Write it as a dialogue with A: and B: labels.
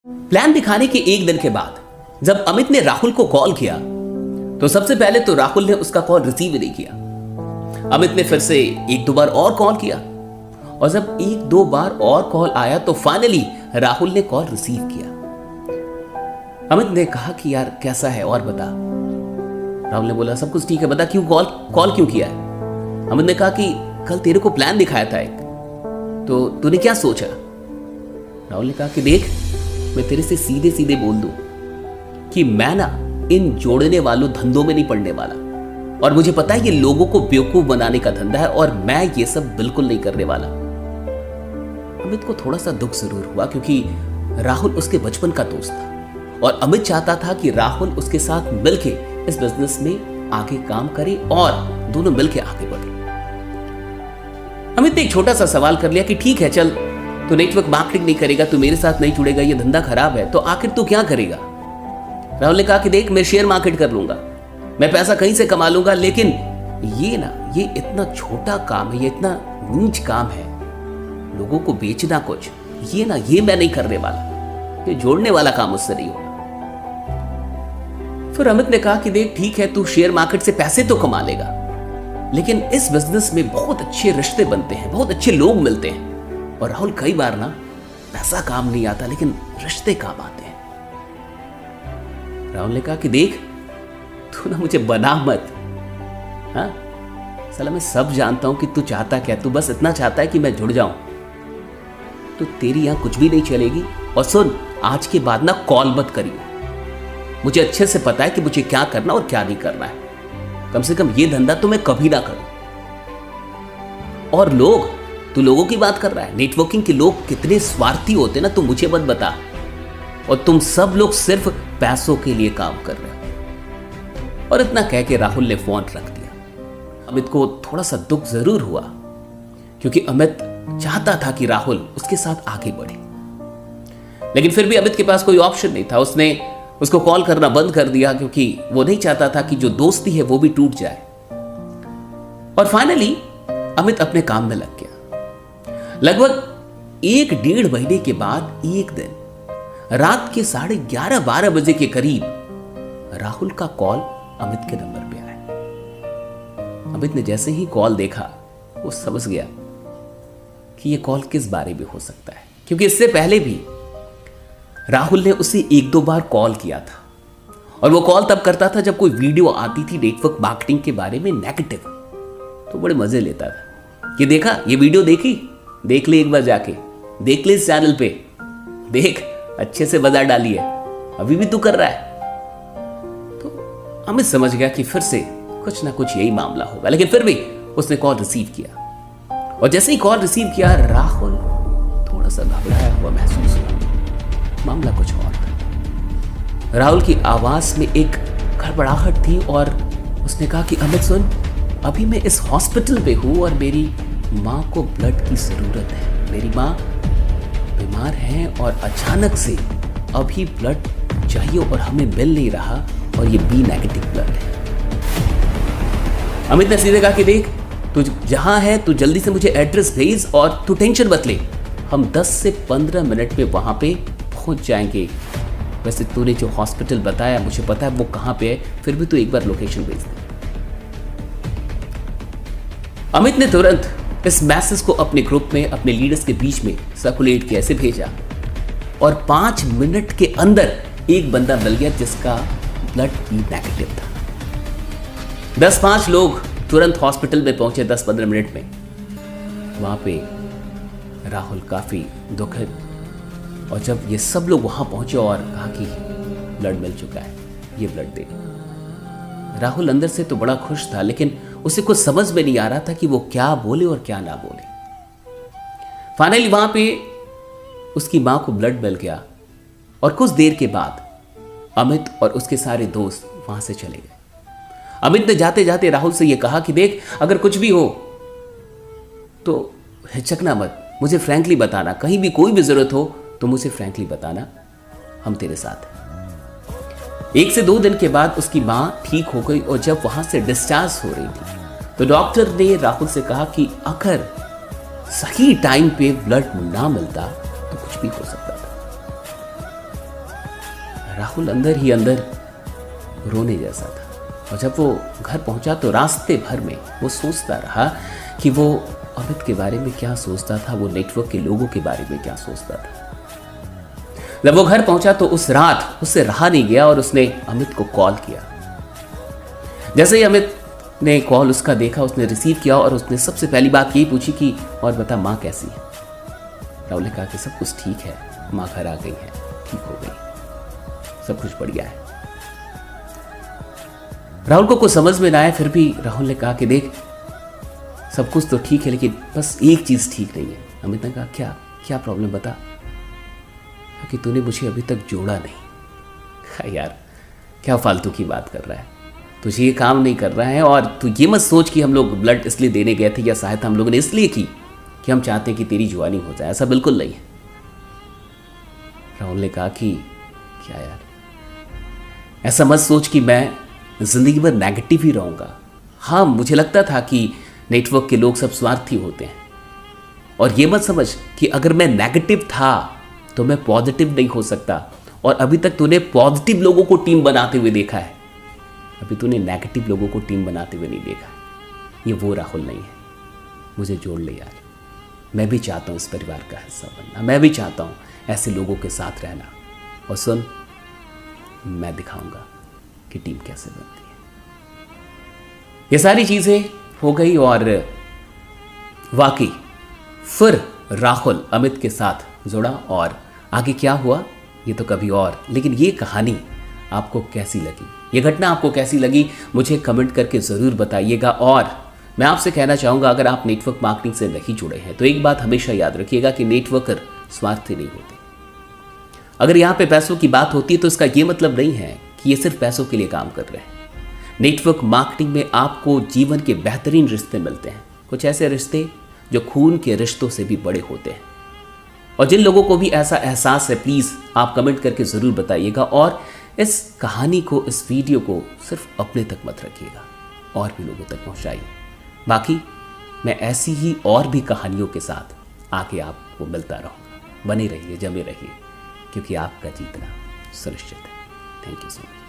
A: Plan दिखाने के एक दिन के बाद जब अमित ने राहुल को कॉल किया तो सबसे पहले तो राहुल ने उसका कॉल रिसीव ही नहीं किया। अमित ने फिर से एक दो बार और कॉल किया और जब एक दो बार और कॉल आया तो फाइनली राहुल ने कॉल रिसीव किया। अमित ने कहा कि यार कैसा है और बता। राहुल ने बोला सब कुछ ठीक है, बता क्यों कॉल क्यों किया है। अमित ने कहा कि कल तेरे को प्लान दिखाया था एक, तो तूने क्या सोचा। राहुल ने कहा कि देख मैं तेरे से सीधे सीधे बोल दूं कि मैं ना इन जोड़ने वालों धंधों में नहीं पड़ने वाला और मुझे पता है ये लोगों को बेवकूफ बनाने का धंधा है और मैं ये सब बिल्कुल नहीं करने वाला। अमित को थोड़ा सा दुख जरूर हुआ क्योंकि राहुल उसके बचपन का दोस्त था और अमित चाहता था कि राहुल उसके साथ मिलके इस बिजनेस में आगे काम करे और दोनों मिलके आगे बढ़े। अमित ने एक छोटा सा सवाल कर लिया कि ठीक है चल तू नेटवर्क मार्केटिंग नहीं करेगा, तू मेरे साथ नहीं जुड़ेगा, ये धंधा खराब है, तो आखिर तू क्या करेगा। राहुल ने कहा कि देख मैं शेयर मार्केट कर लूंगा, मैं पैसा कहीं से कमा लूंगा, लेकिन ये इतना छोटा काम है, ये इतना नीच काम है, लोगों को बेचना कुछ, ये मैं नहीं करने वाला, ये जोड़ने वाला काम मुझसे नहीं होगा। फिर अमित ने कहा कि देख ठीक है तू शेयर मार्केट से पैसे तो कमा लेगा, लेकिन इस बिजनेस में बहुत अच्छे रिश्ते बनते हैं, बहुत अच्छे लोग मिलते हैं और राहुल कई बार ना पैसा काम नहीं आता लेकिन रिश्ते काम आते हैं। राहुल ने कहा कि देख तू ना मुझे बना मत, हाँ साला मैं सब जानता हूं कि तू चाहता क्या, तू बस इतना चाहता है कि मैं जुड़ जाऊं, तो तेरी यहां कुछ भी नहीं चलेगी। और सुन आज के बाद ना कॉल मत करियो, मुझे अच्छे से पता है कि मुझे क्या करना और क्या नहीं करना है, कम से कम ये धंधा तो मैं कभी ना करूं। और तू लोगों की बात कर रहा है, नेटवर्किंग के लोग कितने स्वार्थी होते हैं ना, तू मुझे मत बता, और तुम सब लोग सिर्फ पैसों के लिए काम कर रहे हो। और इतना कह के राहुल ने फोन रख दिया। अमित को थोड़ा सा दुख जरूर हुआ क्योंकि अमित चाहता था कि राहुल उसके साथ आगे बढ़े, लेकिन फिर भी अमित के पास कोई ऑप्शन नहीं था। उसने उसको कॉल करना बंद कर दिया क्योंकि वो नहीं चाहता था कि जो दोस्ती है वो भी टूट जाए। और फाइनली अमित अपने काम में लग गया। लगभग 1-1.5 महीने के बाद एक दिन रात के 11:30-12 बजे के करीब राहुल का कॉल अमित के नंबर पे आया। अमित ने जैसे ही कॉल देखा वो समझ गया कि ये कॉल किस बारे में हो सकता है, क्योंकि इससे पहले भी राहुल ने उसे 1-2 बार कॉल किया था और वो कॉल तब करता था जब कोई वीडियो आती थी नेटवर्क मार्केटिंग के बारे में नेगेटिव, तो बड़े मजे लेता था कि देखा ये वीडियो देखी, देख ले एक बार जाके, देख ले इस चैनल पे, देख अच्छे से बाजार डाली है, अभी भी तू कर रहा है। तो अमित समझ गया कि फिर से कुछ ना कुछ यही मामला होगा, लेकिन फिर भी उसने कॉल रिसीव किया और जैसे ही कॉल रिसीव किया राहुल थोड़ा सा घबराया हुआ महसूस हुआ, मामला कुछ और था। राहुल की आवाज में एक गड़बड़ाहट थी और उसने कहा कि अमित सुन, अभी मैं इस हॉस्पिटल पे हूं और मेरी माँ को ब्लड की जरूरत है, मेरी माँ बीमार है और अचानक से अभी ब्लड चाहिए और हमें मिल नहीं रहा और ये बी नेगेटिव ब्लड है। अमित ने सीधे कहा कि देख तू जहां है तू जल्दी से मुझे एड्रेस भेज और तू टेंशन मत ले, हम 10 से 15 मिनट में वहां पे पहुंच जाएंगे। वैसे तूने जो हॉस्पिटल बताया मुझे पता है वो कहां पे है, फिर भी तू एक बार लोकेशन भेज दे। अमित ने तुरंत इस मैसेज को अपने ग्रुप में अपने लीडर्स के बीच में सर्कुलेट किया, ऐसे भेजा और 5 मिनट के अंदर एक बंदा मिल गया जिसका ब्लड बी नेगेटिव था। 10-5 लोग तुरंत हॉस्पिटल में पहुंचे 10-15 मिनट में। वहां पे राहुल काफी दुखित, और जब ये सब लोग वहां पहुंचे और कहा कि ब्लड मिल चुका है, ये ब्लड दे, राहुल अंदर से तो बड़ा खुश था, लेकिन उसे कुछ समझ में नहीं आ रहा था कि वो क्या बोले और क्या ना बोले। फाइनली वहां पे उसकी मां को ब्लड मिल गया और कुछ देर के बाद अमित और उसके सारे दोस्त वहां से चले गए। अमित ने जाते जाते राहुल से यह कहा कि देख अगर कुछ भी हो तो हिचकना मत, मुझे फ्रैंकली बताना, कहीं भी कोई भी जरूरत हो तो मुझे फ्रैंकली बताना, हम तेरे साथ हैं। 1 से 2 दिन के बाद उसकी मां ठीक हो गई और जब वहां से डिस्चार्ज हो रही थी तो डॉक्टर ने राहुल से कहा कि अगर सही टाइम पे ब्लड ना मिलता तो कुछ भी हो सकता था। राहुल अंदर ही अंदर रोने जैसा था। और जब वो घर पहुंचा तो रास्ते भर में वो सोचता रहा कि वो अमित के बारे में क्या सोचता था, वो नेटवर्क के लोगों के बारे में क्या सोचता था। जब वो घर पहुंचा तो उस रात उससे रहा नहीं गया और उसने अमित को कॉल किया। जैसे ही अमित ने कॉल उसका देखा, उसने रिसीव किया और उसने सबसे पहली बात यही पूछी कि और बता माँ कैसी है। राहुल ने कहा कि सब कुछ ठीक है, माँ घर आ गई है, ठीक हो गई, सब कुछ बढ़िया है। राहुल को कुछ समझ में ना आया, फिर भी राहुल ने कहा कि देख सब कुछ तो ठीक है लेकिन बस एक चीज ठीक नहीं है। अमित ने कहा क्या क्या प्रॉब्लम बता। क्योंकि तूने मुझे अभी तक जोड़ा नहीं। यार क्या फालतू की बात कर रहा है, तुझे ये काम नहीं कर रहा है। और तू ये मत सोच कि हम लोग ब्लड इसलिए देने गए थे या सहायता हम लोगों ने इसलिए की कि हम चाहते हैं कि तेरी जुआनी हो जाए, ऐसा बिल्कुल नहीं है। राहुल ने कहा कि क्या यार, ऐसा मत सोच कि मैं जिंदगी भर नेगेटिव ही रहूंगा। हाँ, मुझे लगता था कि नेटवर्क के लोग सब स्वार्थी होते हैं, और ये मत समझ कि अगर मैं नेगेटिव था तो मैं पॉजिटिव नहीं हो सकता। और अभी तक तूने पॉजिटिव लोगों को टीम बनाते हुए देखा है, अभी तूने नेगेटिव लोगों को टीम बनाते हुए नहीं देखा। ये वो राहुल नहीं है। मुझे जोड़ ले यार, मैं भी चाहता हूँ इस परिवार का हिस्सा बनना, मैं भी चाहता हूँ ऐसे लोगों के साथ रहना। और सुन, मैं दिखाऊंगा कि टीम कैसे बनती है। ये सारी चीजें हो गई और वाकई फिर राहुल अमित के साथ जुड़ा, और आगे क्या हुआ ये तो कभी और। लेकिन ये कहानी आपको कैसी लगी, ये घटना आपको कैसी लगी, मुझे कमेंट करके ज़रूर बताइएगा। और मैं आपसे कहना चाहूँगा, अगर आप नेटवर्क मार्केटिंग से नहीं जुड़े हैं तो एक बात हमेशा याद रखिएगा कि नेटवर्कर स्वार्थी नहीं होते। अगर यहाँ पे पैसों की बात होती है तो इसका ये मतलब नहीं है कि ये सिर्फ पैसों के लिए काम कर रहे हैं। नेटवर्क मार्केटिंग में आपको जीवन के बेहतरीन रिश्ते मिलते हैं, कुछ ऐसे रिश्ते जो खून के रिश्तों से भी बड़े होते हैं। और जिन लोगों को भी ऐसा एहसास है, प्लीज़ आप कमेंट करके ज़रूर बताइएगा। और इस कहानी को, इस वीडियो को सिर्फ अपने तक मत रखिएगा, और भी लोगों तक पहुंचाइए। बाकी मैं ऐसी ही और भी कहानियों के साथ आके आपको मिलता रहूँगा। बने रहिए, जमे रहिए, क्योंकि आपका जीतना सुनिश्चित है। Thank you so much.